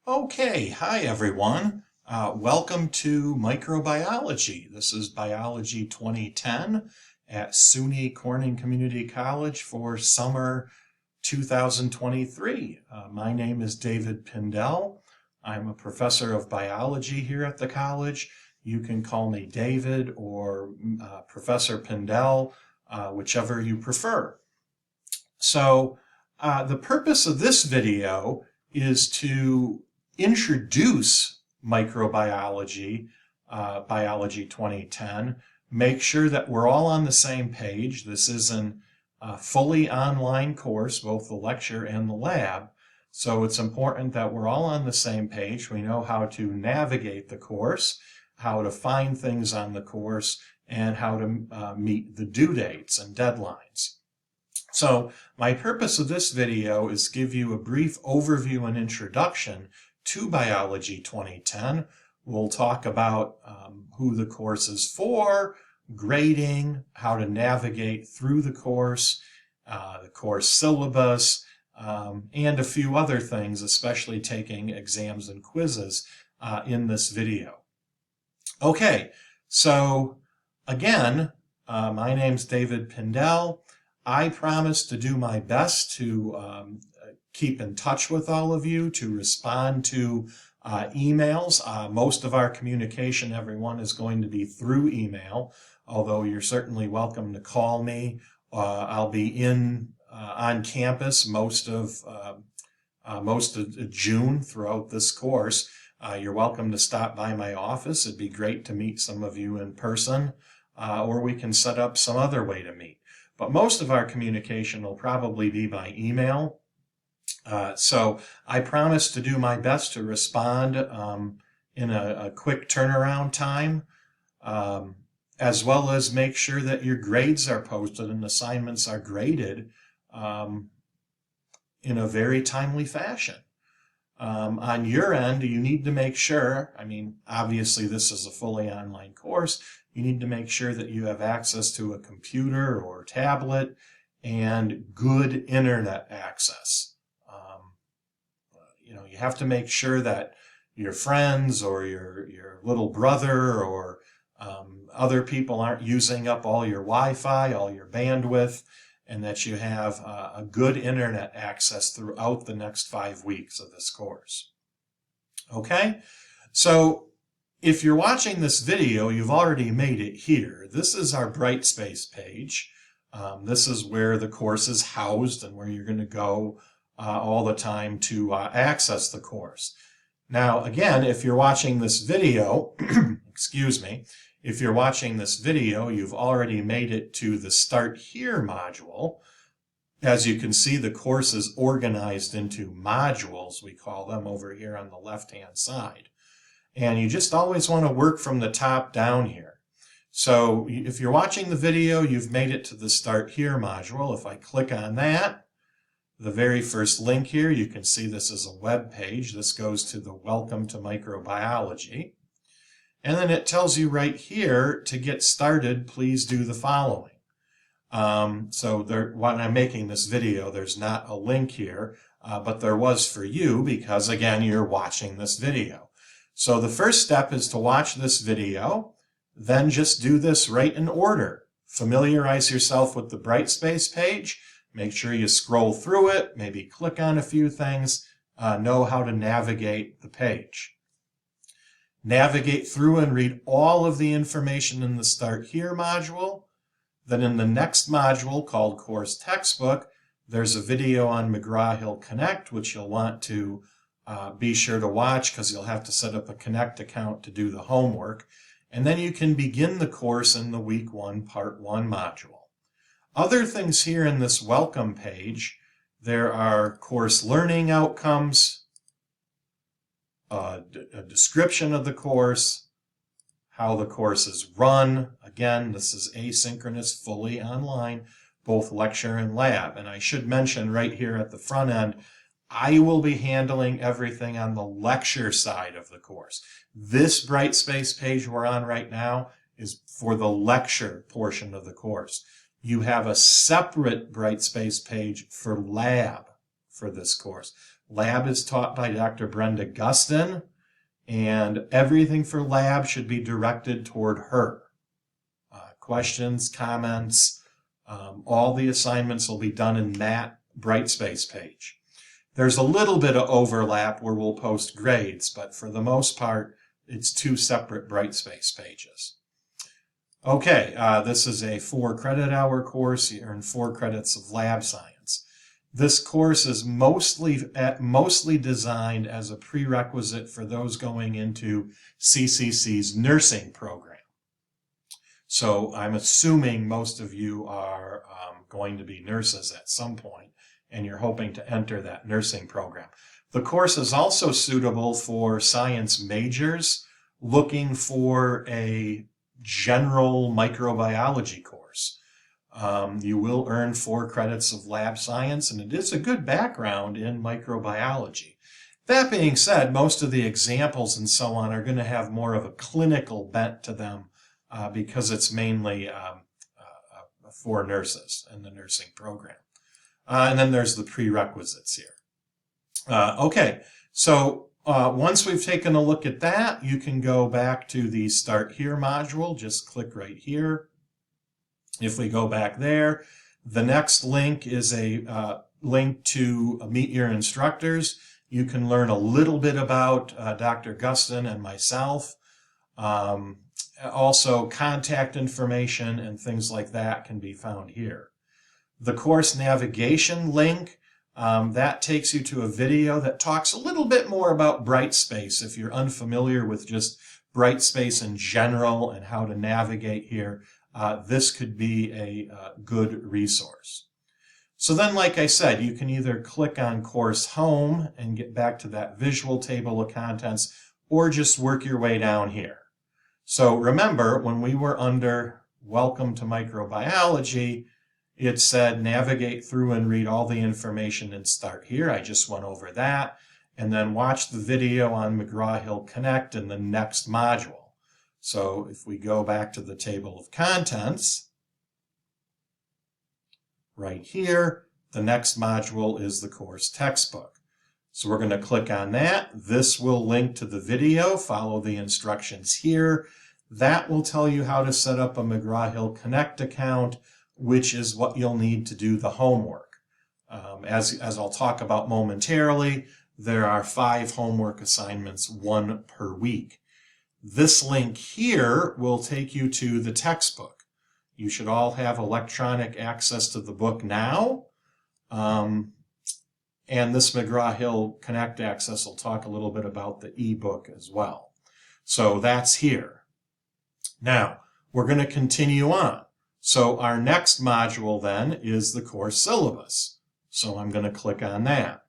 Okay, hi everyone. Welcome to Microbiology. This is Biology 2010 at SUNY Corning Community College for summer 2023. My name is David Pindell. I'm a professor of biology here at the college. You can call me David or Professor Pindell, whichever you prefer. So the purpose of this video is to introduce microbiology, Biology 2010, make sure that we're all on the same page. This is a fully online course, both the lecture and the lab, so it's important that we're all on the same page. We know how to navigate the course, how to find things on the course, and how to meet the due dates and deadlines. So my purpose of this video is give you a brief overview and introduction to Biology 2010. We'll talk about who the course is for, grading, how to navigate through the course syllabus, and a few other things, especially taking exams and quizzes in this video. Okay, so again, my name's David Pindell. I promise to do my best to keep in touch with all of you, to respond to emails. Most of our communication, everyone, is going to be through email, although you're certainly welcome to call me. I'll be on campus most of June throughout this course. You're welcome to stop by my office. It'd be great to meet some of you in person, or we can set up some other way to meet. But most of our communication will probably be by email. So I promise to do my best to respond in a quick turnaround time, as well as make sure that your grades are posted and assignments are graded in a very timely fashion. On your end, you need to make sure, obviously this is a fully online course, you need to make sure that you have access to a computer or tablet and good internet access. You have to make sure that your friends or your little brother or other people aren't using up all your Wi-Fi, all your bandwidth, and that you have a good internet access throughout the next 5 weeks of this course. Okay? So if you're watching this video, you've already made it here. This is our Brightspace page. This is where the course is housed and where you're going to go all the time to access the course. Now, again, if you're watching this video, excuse me, if you're watching this video, you've already made it to the Start Here module. As you can see, the course is organized into modules, we call them, over here on the left-hand side. And you just always want to work from the top down here. So if you're watching the video, you've made it to the Start Here module. If I click on that, the very first link here, you can see this is a web page. This goes to the Welcome to Microbiology. And then it tells you right here, to get started, please do the following. When I'm making this video, there's not a link here, but there was for you because, again, you're watching this video. So the first step is to watch this video, then just do this right in order. Familiarize yourself with the Brightspace page. Make sure you scroll through it, maybe click on a few things, know how to navigate the page. Navigate through and read all of the information in the Start Here module. Then in the next module called Course Textbook, there's a video on McGraw-Hill Connect, which you'll want to be sure to watch because you'll have to set up a Connect account to do the homework. And then you can begin the course in the Week 1, Part 1 module. Other things here in this Welcome page, there are course learning outcomes, a description of the course, how the course is run. Again, this is asynchronous, fully online, both lecture and lab. And I should mention right here at the front end, I will be handling everything on the lecture side of the course. This Brightspace page we're on right now is for the lecture portion of the course. You have a separate Brightspace page for lab for this course. Lab is taught by Dr. Brenda Gustin, and everything for lab should be directed toward her. Questions, comments, all the assignments will be done in that Brightspace page. There's a little bit of overlap where we'll post grades, but for the most part, it's 2 separate Brightspace pages. Okay, this is a 4 credit hour course. You earn 4 credits of lab science. This course is mostly designed as a prerequisite for those going into CCC's nursing program. So I'm assuming most of you are going to be nurses at some point, and you're hoping to enter that nursing program. The course is also suitable for science majors looking for a general microbiology course. You will earn 4 credits of lab science, and it is a good background in microbiology. That being said, most of the examples and so on are going to have more of a clinical bent to them because it's mainly for nurses in the nursing program. And then there's the prerequisites here. Okay, so once we've taken a look at that, you can go back to the Start Here module. Just click right here. If we go back there, the next link is a link to Meet Your Instructors. You can learn a little bit about Dr. Gustin and myself. Also, contact information and things like that can be found here. The course navigation link, that takes you to a video that talks a little bit more about Brightspace. If you're unfamiliar with just Brightspace in general and how to navigate here, this could be a good resource. So then, like I said, you can either click on Course Home and get back to that visual table of contents, or just work your way down here. So remember, when we were under Welcome to Microbiology, it said navigate through and read all the information and Start Here. I just went over that. And then watch the video on McGraw-Hill Connect in the next module. So if we go back to the table of contents, right here, the next module is the course textbook. So we're going to click on that. This will link to the video. Follow the instructions here. That will tell you how to set up a McGraw-Hill Connect account, which is what you'll need to do the homework. As I'll talk about momentarily, there are 5 homework assignments, 1 per week. This link here will take you to the textbook. You should all have electronic access to the book now. And this McGraw-Hill Connect access will talk a little bit about the ebook as well. So that's here. Now, we're going to continue on. So our next module then is the course syllabus. So I'm going to click on that.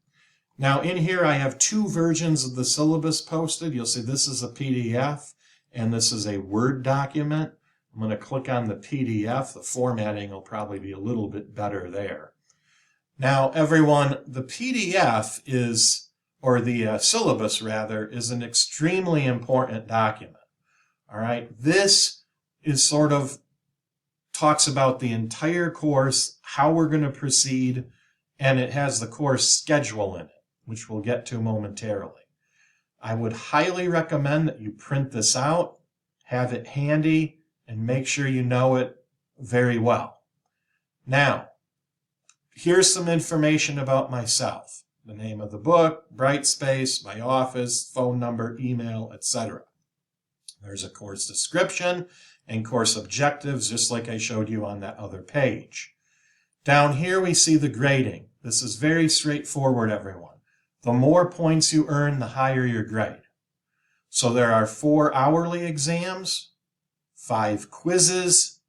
Now in here I have 2 versions of the syllabus posted. You'll see this is a PDF and this is a Word document. I'm going to click on the PDF. The formatting will probably be a little bit better there. Now everyone, the PDF is, or the syllabus rather, is an extremely important document. All right, this is sort of talks about the entire course, how we're going to proceed, and it has the course schedule in it, which we'll get to momentarily. I would highly recommend that you print this out, have it handy, and make sure you know it very well. Now, here's some information about myself. The name of the book, Brightspace, my office, phone number, email, etc. There's a course description and course objectives, just like I showed you on that other page. Down here we see the grading. This is very straightforward, everyone. The more points you earn, the higher your grade. So there are 4 hourly exams, 5 quizzes,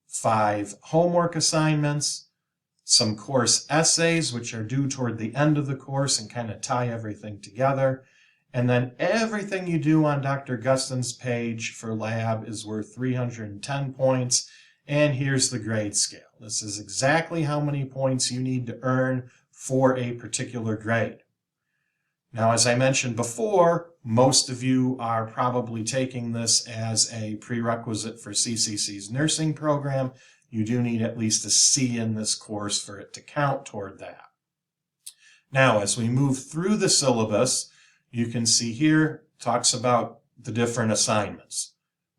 5 homework assignments, some course essays, which are due toward the end of the course and kind of tie everything together. And then everything you do on Dr. Gustin's page for lab is worth 310 points. And here's the grade scale. This is exactly how many points you need to earn for a particular grade. Now, as I mentioned before, most of you are probably taking this as a prerequisite for CCC's nursing program. You do need at least a C in this course for it to count toward that. Now, as we move through the syllabus, you can see here, talks about the different assignments.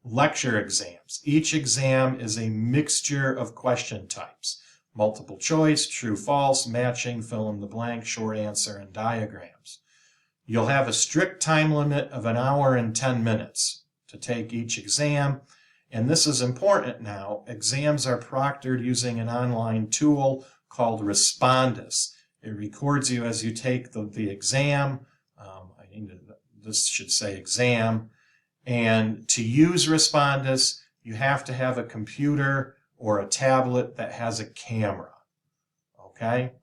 Lecture exams. Each exam is a mixture of question types. Multiple choice, true, false, matching, fill in the blank, short answer, and diagrams. You'll have a strict time limit of 1 hour and 10 minutes to take each exam. And this is important now. Exams are proctored using an online tool called Respondus. It records you as you take the exam. This should say exam. And to use Respondus, you have to have a computer or a tablet that has a camera. Okay?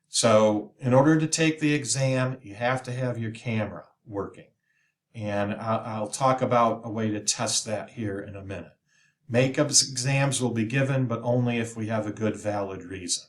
So in order to take the exam, you have to have your camera working. And I'll talk about a way to test that here in a minute. Makeup exams will be given, but only if we have a good, valid reason.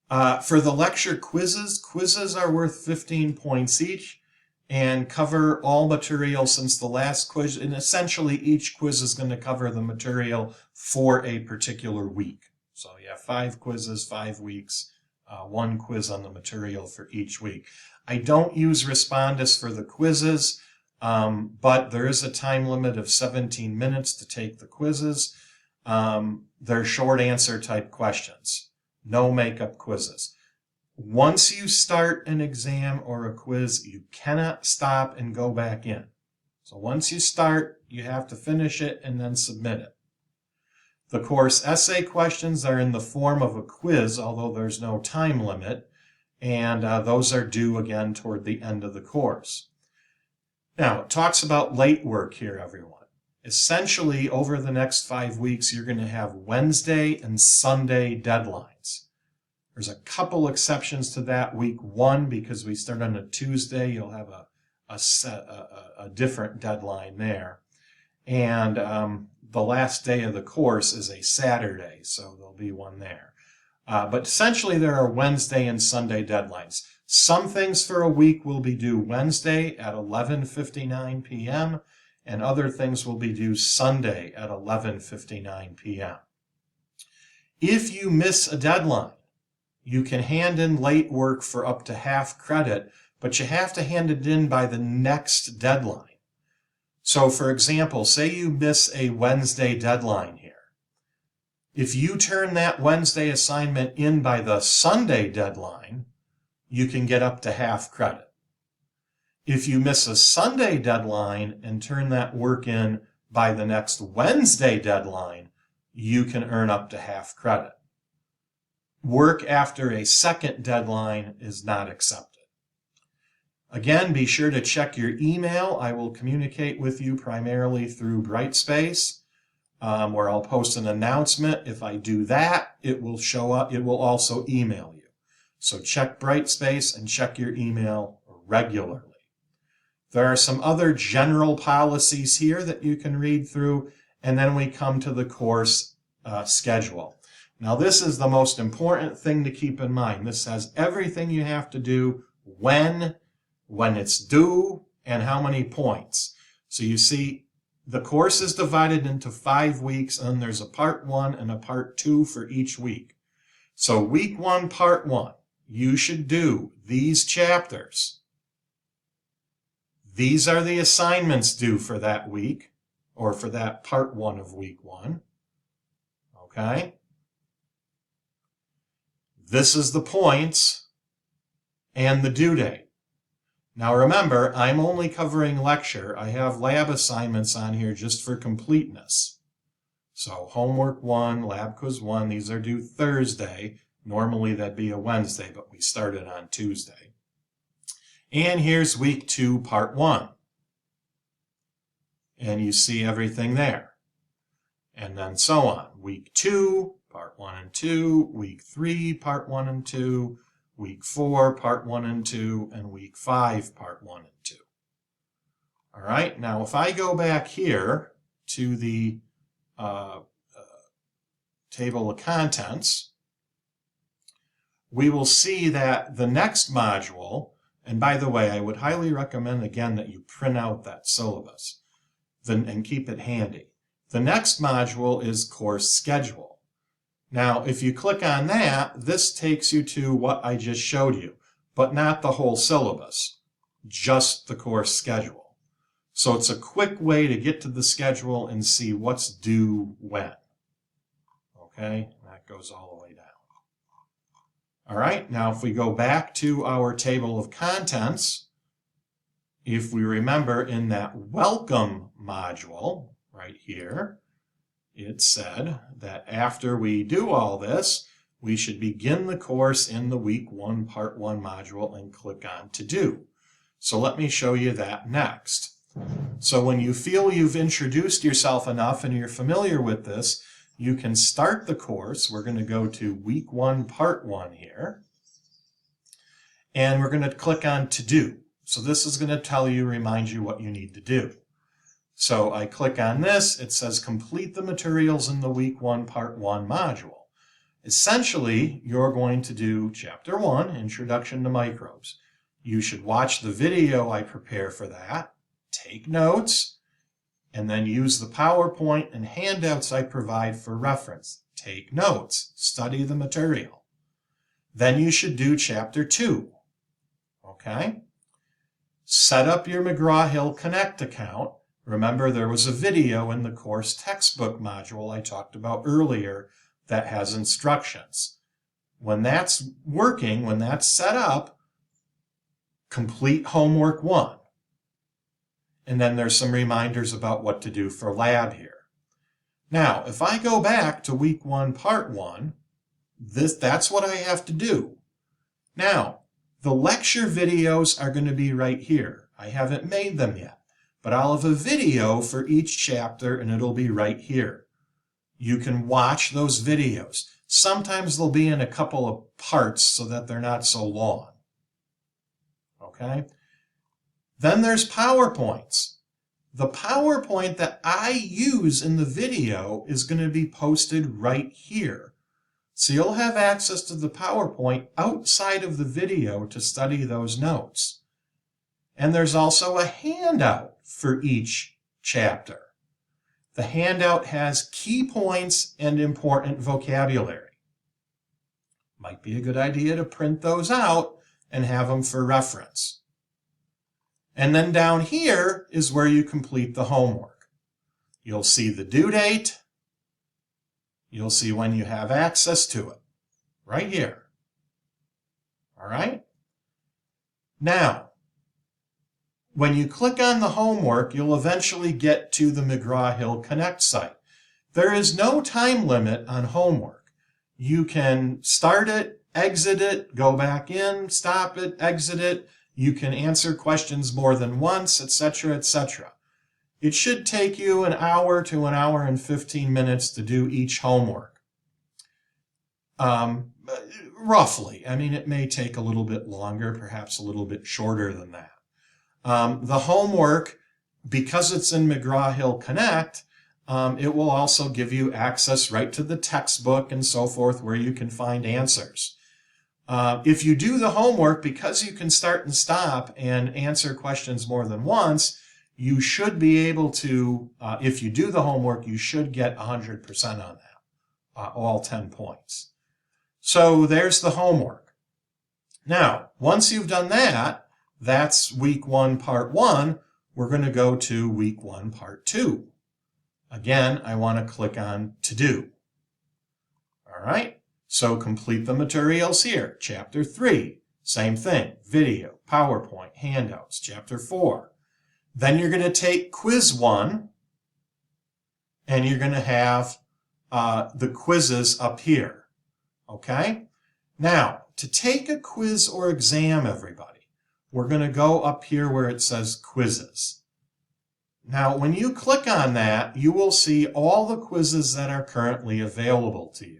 For the lecture quizzes are worth 15 points each and cover all material since the last quiz. And essentially, each quiz is going to cover the material for a particular week. So you have 5 quizzes, 5 weeks, 1 quiz on the material for each week. I don't use Respondus for the quizzes, but there is a time limit of 17 minutes to take the quizzes. They're short answer type questions. No makeup quizzes. Once you start an exam or a quiz, you cannot stop and go back in. So once you start, you have to finish it and then submit it. The course essay questions are in the form of a quiz, although there's no time limit, and those are due again toward the end of the course. Now, it talks about late work here, everyone. Essentially, over the next 5 weeks, you're going to have Wednesday and Sunday deadlines. There's a couple exceptions to that. Week 1, because we start on a Tuesday, you'll have a different deadline there. And the last day of the course is a Saturday, so there'll be one there. But essentially, there are Wednesday and Sunday deadlines. Some things for a week will be due Wednesday at 11:59 p.m., and other things will be due Sunday at 11:59 p.m. If you miss a deadline, you can hand in late work for up to half credit, but you have to hand it in by the next deadline. So, for example, say you miss a Wednesday deadline here. If you turn that Wednesday assignment in by the Sunday deadline, you can get up to half credit. If you miss a Sunday deadline and turn that work in by the next Wednesday deadline, you can earn up to half credit. Work after a second deadline is not accepted. Again, be sure to check your email. I will communicate with you primarily through Brightspace, where I'll post an announcement. If I do that, it will show up. It will also email you. So check Brightspace and check your email regularly. There are some other general policies here that you can read through, and then we come to the course schedule. Now, this is the most important thing to keep in mind. This has everything you have to do, when it's due, and how many points. So you see, the course is divided into 5 weeks, and there's a part 1 and a part 2 for each week. So week 1, part 1, you should do these chapters. These are the assignments due for that week, or for that part 1 of week 1. Okay? This is the points and the due date. Now remember, I'm only covering lecture. I have lab assignments on here just for completeness. So homework 1, lab quiz 1, these are due Thursday. Normally that'd be a Wednesday, but we started on Tuesday. And here's week 2, part 1. And you see everything there. And then so on. Week 2, part 1 and 2, week 3, part 1 and 2, week 4, part 1 and 2, and week 5, part 1 and 2. All right, now if I go back here to the table of contents, we will see that the next module, and by the way, I would highly recommend again that you print out that syllabus and keep it handy. The next module is course schedule. Now, if you click on that, this takes you to what I just showed you, but not the whole syllabus, just the course schedule. So it's a quick way to get to the schedule and see what's due when. Okay, that goes all the way down. All right, now if we go back to our table of contents, if we remember in that welcome module right here, it said that after we do all this, we should begin the course in the week 1, part 1 module and click on to do. So let me show you that next. So when you feel you've introduced yourself enough and you're familiar with this, you can start the course. We're going to go to week 1, part 1 here. And we're going to click on to do. So this is going to tell you, remind you what you need to do. So I click on this. It says complete the materials in the week 1, part 1 module. Essentially, you're going to do chapter 1, Introduction to Microbes. You should watch the video I prepare for that, take notes, and then use the PowerPoint and handouts I provide for reference. Take notes, study the material. Then you should do chapter 2. Okay? Set up your McGraw-Hill Connect account. Remember, there was a video in the course textbook module I talked about earlier that has instructions. When that's working, when that's set up, complete homework 1. And then there's some reminders about what to do for lab here. Now, if I go back to week 1, part 1, that's what I have to do. Now, the lecture videos are going to be right here. I haven't made them yet, but I'll have a video for each chapter and it'll be right here. You can watch those videos. Sometimes they'll be in a couple of parts so that they're not so long. Okay? Then there's PowerPoints. The PowerPoint that I use in the video is going to be posted right here. So you'll have access to the PowerPoint outside of the video to study those notes. And there's also a handout for each chapter. The handout has key points and important vocabulary. Might be a good idea to print those out and have them for reference. And then down here is where you complete the homework. You'll see the due date. You'll see when you have access to it. Right here. All right? Now, when you click on the homework, you'll eventually get to the McGraw-Hill Connect site. There is no time limit on homework. You can start it, exit it, go back in, stop it, exit it. You can answer questions more than once, etc., etc. It should take you an hour to an hour and 15 minutes to do each homework. Roughly. I mean, it may take a little bit longer, perhaps a little bit shorter than that. The homework, because it's in McGraw-Hill Connect, it will also give you access right to the textbook and so forth where you can find answers. If you do the homework, because you can start and stop and answer questions more than once, you should be able to, if you do the homework, you should get 100% on that, all 10 points. So there's the homework. Now, once you've done that, that's week 1, part 1. We're going to go to week 1, part 2. Again, I want to click on to do. All right. So complete the materials here. Chapter 3, same thing. Video, PowerPoint, handouts. Chapter 4. Then you're going to take quiz 1, and you're going to have the quizzes up here. Okay? Now, to take a quiz or exam, everybody, we're going to go up here where it says quizzes. Now, when you click on that, you will see all the quizzes that are currently available to you.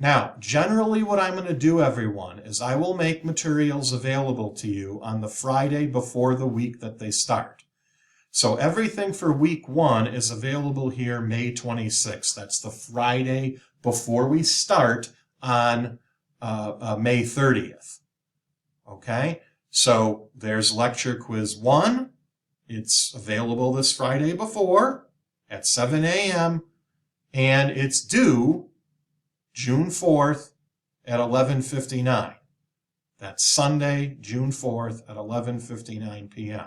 Now, generally what I'm going to do, everyone, is I will make materials available to you on the Friday before the week that they start. So everything for week 1 is available here May 26th. That's the Friday before we start on May 30th. Okay? So there's lecture quiz 1. It's available this Friday before at 7 a.m. and it's due June 4th at 11:59. That's Sunday, June 4th at 11:59 p.m.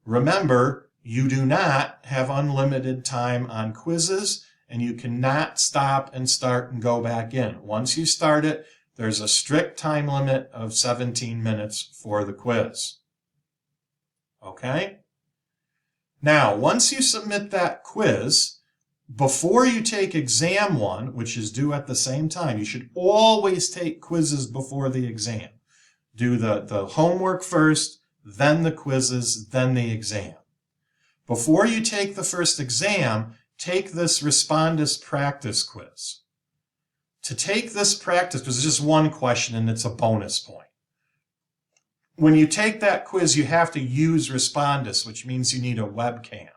Remember, you do not have unlimited time on quizzes, and you cannot stop and start and go back in. Once you start it, there's a strict time limit of 17 minutes for the quiz. Okay? Now, once you submit that quiz, before you take exam 1, which is due at the same time, you should always take quizzes before the exam. Do the homework first, then the quizzes, then the exam. Before you take the first exam, take this Respondus practice quiz. To take this practice quiz, it's just one question and it's a bonus point. When you take that quiz, you have to use Respondus, which means you need a webcam.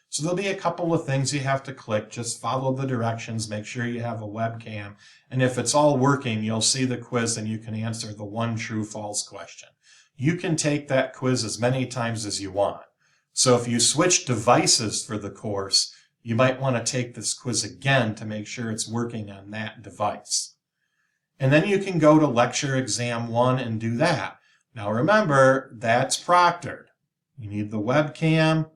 So there'll be a couple of things you have to click. Just follow the directions, make sure you have a webcam. And if it's all working, you'll see the quiz and you can answer the one true false question. You can take that quiz as many times as you want. So if you switch devices for the course, you might want to take this quiz again to make sure it's working on that device. And then you can go to lecture exam 1 and do that. Now remember, that's proctored. You need the webcam.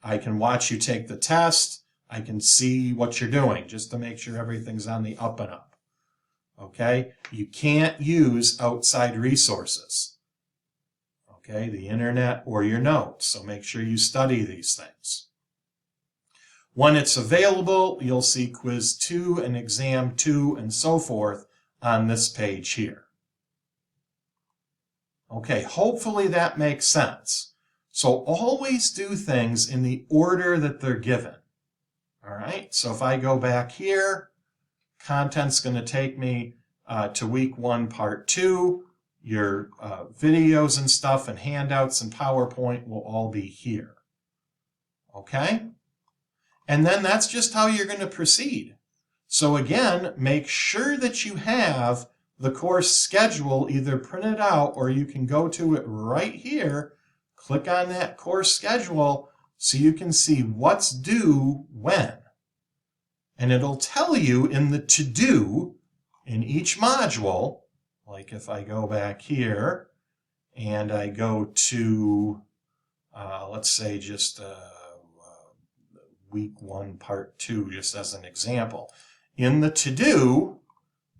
I can watch you take the test. I can see what you're doing just to make sure everything's on the up and up. Okay? You can't use outside resources. Okay? The internet or your notes. So make sure you study these things. When it's available, you'll see quiz 2 and exam 2 and so forth on this page here. Okay, hopefully that makes sense. So always do things in the order that they're given. All right, so if I go back here, content's going to take me to week 1, part 2. Your videos and stuff and handouts and PowerPoint will all be here. Okay? And then that's just how you're going to proceed. So again, make sure that you have the course schedule either printed out or you can go to it right here. Click on that course schedule so you can see what's due when. And it'll tell you in the to-do in each module, like if I go back here and I go to, let's say just week 1, part 2, just as an example. In the to-do,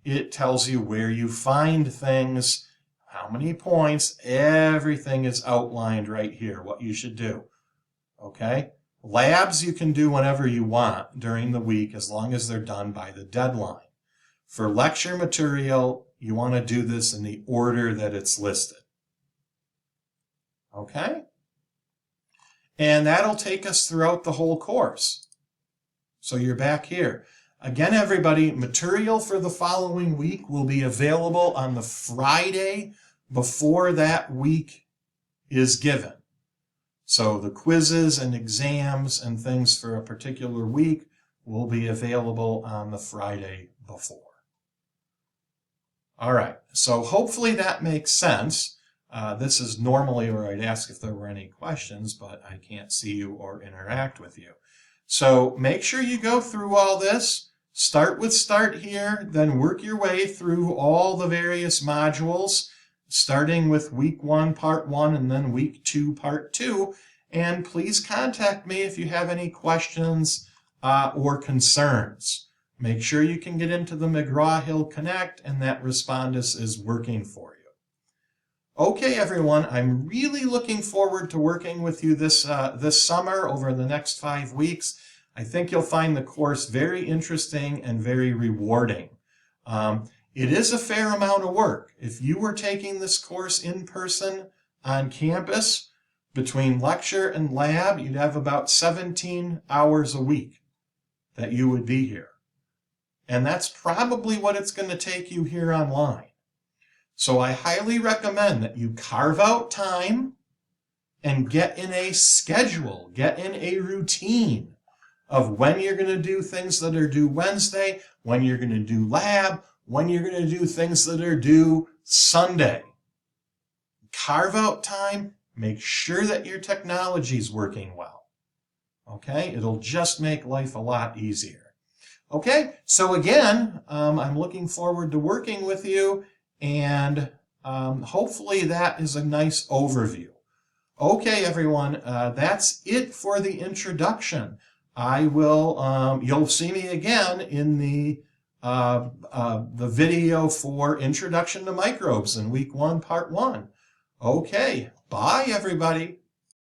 it tells you where you find things, how many points, everything is outlined right here, what you should do. Okay? Labs you can do whenever you want during the week as long as they're done by the deadline. For lecture material, you want to do this in the order that it's listed. Okay? And that'll take us throughout the whole course. So you're back here. Again, everybody, material for the following week will be available on the Friday before that week is given. So the quizzes and exams and things for a particular week will be available on the Friday before. All right, so hopefully that makes sense. This is normally where I'd ask if there were any questions, but I can't see you or interact with you. So make sure you go through all this. Start with start here, then work your way through all the various modules, starting with week 1, part 1, and then week 2, part 2. And please contact me if you have any questions or concerns. Make sure you can get into the McGraw-Hill Connect and that Respondus is working for you. Okay, everyone, I'm really looking forward to working with you this summer over the next 5 weeks. I think you'll find the course very interesting and very rewarding. It is a fair amount of work. If you were taking this course in person on campus, between lecture and lab, you'd have about 17 hours a week that you would be here. And that's probably what it's going to take you here online. So I highly recommend that you carve out time and get in a schedule, get in a routine of when you're going to do things that are due Wednesday, when you're going to do lab, when you're going to do things that are due Sunday. Carve out time, make sure that your technology is working well. Okay? It'll just make life a lot easier. Okay, so again, I'm looking forward to working with you, and hopefully that is a nice overview. Okay, everyone, that's it for the introduction. You'll see me again in the video for Introduction to Microbes in Week 1, Part 1. Okay, bye, everybody.